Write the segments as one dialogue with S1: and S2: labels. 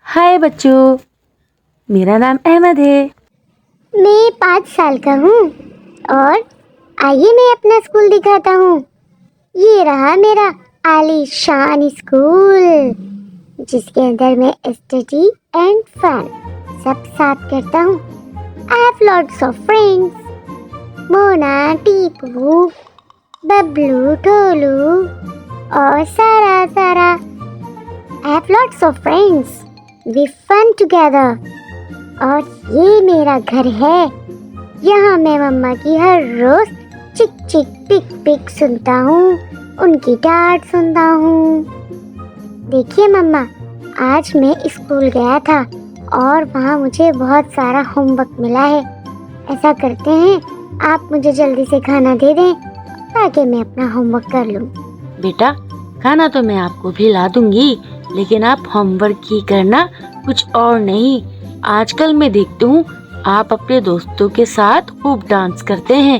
S1: हाय बच्चों, मेरा नाम अहमद है।
S2: मैं 5 साल का हूँ और आइए मैं अपना स्कूल दिखाता हूँ। ये रहा मेरा आलीशान स्कूल, जिसके अंदर मैं स्टडी एंड फन सब साथ करता हूँ। I have lots of friends, Mona, Tipu, Bablu, Tolu और Sara. I have lots of friends, we fun together. और ये मेरा घर है। यहाँ मैं मम्मा की हर रोज चिक चिक पिक पिक सुनता हूँ, उनकी डांट सुनता हूँ। देखिए मम्मा, आज मैं स्कूल गया था और वहाँ मुझे बहुत सारा होमवर्क मिला है। ऐसा करते हैं, आप मुझे जल्दी से खाना दे दें ताकि मैं अपना होमवर्क कर लूँ।
S1: बेटा, खाना तो मैं आपको भी ला दूंगी, लेकिन आप होमवर्क ही करना, कुछ और नहीं। आजकल मैं देखती हूँ आप अपने दोस्तों के साथ खूब डांस करते हैं।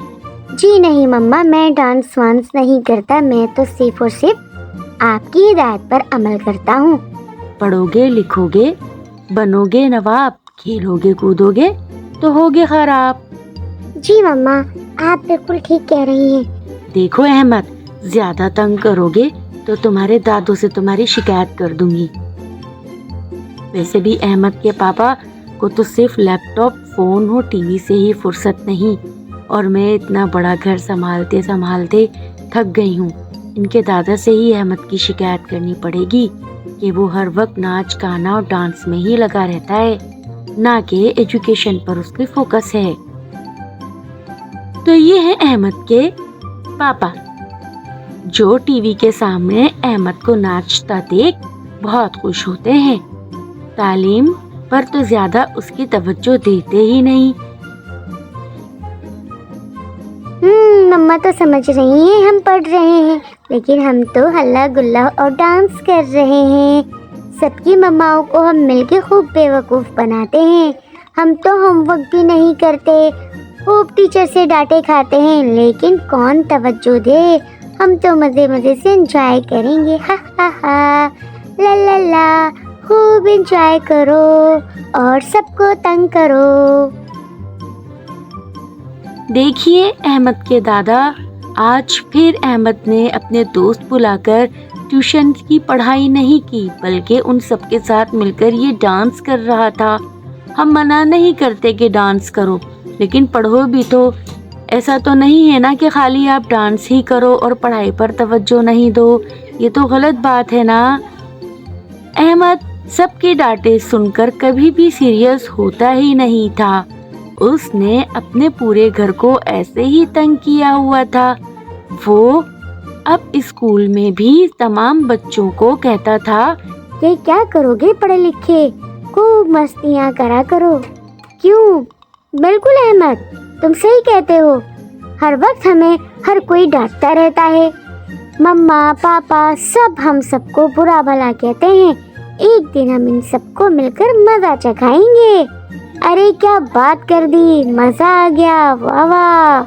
S2: जी नहीं मम्मा, मैं डांस वांस नहीं करता। मैं तो सिर्फ और सिर्फ आपकी हिदायत पर अमल करता हूँ।
S1: पढ़ोगे लिखोगे, बनोगे नवाब, खेलोगे कूदोगे तो होगे खराब।
S2: जी मम्मा, आप बिल्कुल ठीक कह रही हैं।
S1: देखो अहमद, ज्यादा तंग करोगे तो तुम्हारे दादू से तुम्हारी शिकायत कर दूंगी। वैसे भी अहमद के पापा को तो सिर्फ लैपटॉप, फोन और टीवी से ही फुर्सत नहीं, और मैं इतना बड़ा घर संभालते संभालते थक गई हूँ। इनके दादा से ही अहमद की शिकायत करनी पड़ेगी कि वो हर वक्त नाच गाना और डांस में ही लगा रहता है, ना कि एजुकेशन पर उसकी फोकस है। तो ये है अहमद के पापा, जो टीवी के सामने अहमद को नाचता देख बहुत खुश होते हैं। तालीम पर तो ज्यादा उसकी तवज्जो देते ही नहीं।
S2: मम्मा तो समझ रही हैं हम पढ़ रहे हैं, लेकिन हम तो हल्ला गुल्ला और डांस कर रहे हैं। सबकी मम्माओं को हम मिलके खूब बेवकूफ़ बनाते हैं। हम तो होमवर्क भी नहीं करते, खूब टीचर से डांटे खाते हैं, लेकिन कौन तवज्जो दे। हम तो मज़े मज़े से एंजॉय करेंगे। हा ला ला ला, खूब एंजॉय करो और सबको तंग करो।
S1: देखिए अहमद के दादा, आज फिर अहमद ने अपने दोस्त बुलाकर ट्यूशन की पढ़ाई नहीं की, बल्कि उन सबके साथ मिलकर ये डांस कर रहा था। हम मना नहीं करते कि डांस करो, लेकिन पढ़ो भी तो। ऐसा तो नहीं है ना कि खाली आप डांस ही करो और पढ़ाई पर तवज्जो नहीं दो। ये तो गलत बात है ना। अहमद सबकी डांटे सुनकर कभी भी सीरियस होता ही नहीं था। उसने अपने पूरे घर को ऐसे ही तंग किया हुआ था। वो अब स्कूल में भी तमाम बच्चों को कहता था,
S2: ये क्या करोगे पढ़े लिखे, खूब मस्तियाँ करा करो। क्यों? बिल्कुल अहमद, तुम सही कहते हो। हर वक्त हमें हर कोई डांटता रहता है। मम्मा पापा सब हम सबको बुरा भला कहते हैं। एक दिन हम इन सबको मिलकर मजा चखाएंगे। अरे क्या बात कर दी, मजा आ गया, वाह वाह।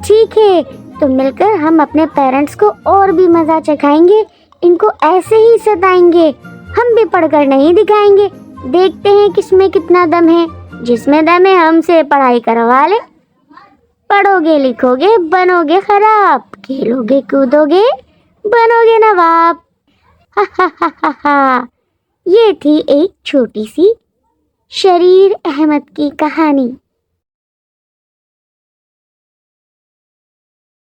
S2: ठीक है, तो मिलकर हम अपने पेरेंट्स को और भी मजा चखाएंगे, इनको ऐसे ही सताएंगे। हम भी पढ़कर नहीं दिखाएंगे, देखते हैं किसमें कितना दम है। जिसमें दम है हमसे पढ़ाई करवा ले। पढ़ोगे लिखोगे बनोगे खराब, खेलोगे कूदोगे बनोगे नवाब। हा। ये थी एक छोटी सी शरीर अहमद की कहानी।